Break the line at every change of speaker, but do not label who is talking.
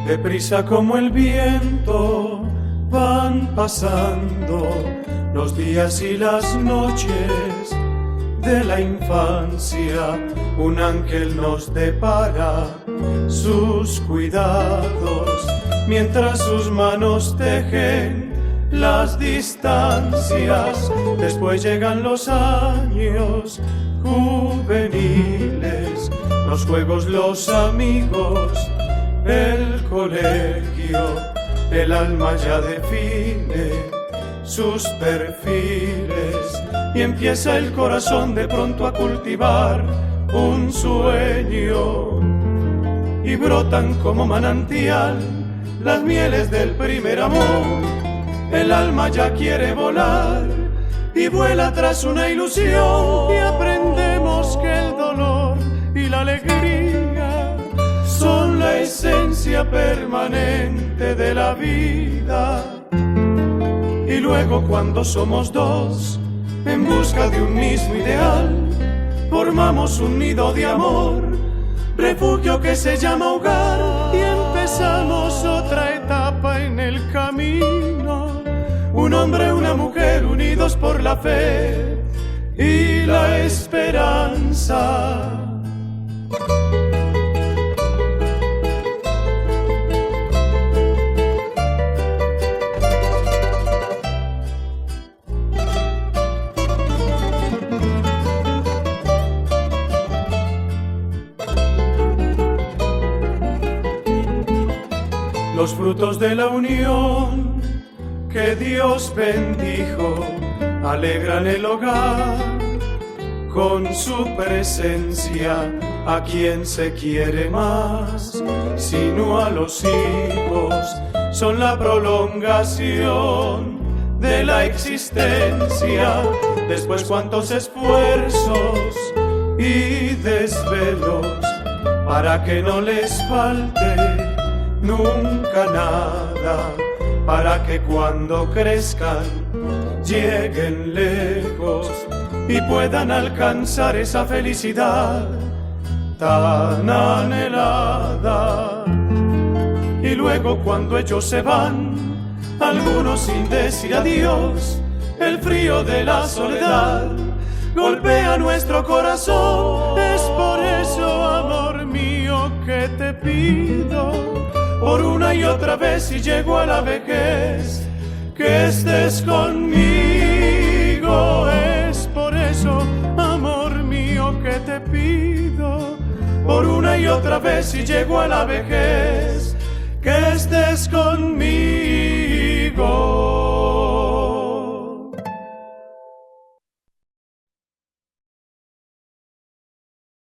Deprisa como el viento van pasando los días y las noches de la infancia. Un ángel nos depara sus cuidados mientras sus manos tejen las distancias. Después llegan los años juveniles, los juegos, los amigos, el colegio. El alma ya define sus perfiles y empieza el corazón de pronto a cultivar un sueño, y brotan como manantial las mieles del primer amor. El alma ya quiere volar y vuela tras una ilusión, y aprendemos que el dolor y la alegría son la esencia permanente de la vida. Y luego, cuando somos dos en busca de un mismo ideal, formamos un nido de amor, refugio que se llama hogar, y empezamos otra etapa en el camino. Un hombre, una mujer unidos por la fe y la esperanza. Los frutos de la unión que Dios bendijo alegran el hogar con su presencia. A quien se quiere más, sino a los hijos, son la prolongación de la existencia. Después, cuántos esfuerzos y desvelos para que no les falte nunca nada, para que cuando crezcan lleguen lejos y puedan alcanzar esa felicidad tan anhelada. Y luego, cuando ellos se van, algunos sin decir adiós, el frío de la soledad golpea nuestro corazón. Es por eso, amor mío, que te pido por una y otra vez, si llego a la vejez, que estés conmigo. Es por eso, amor mío, que te pido por una y otra vez, si llego a la vejez, que estés conmigo.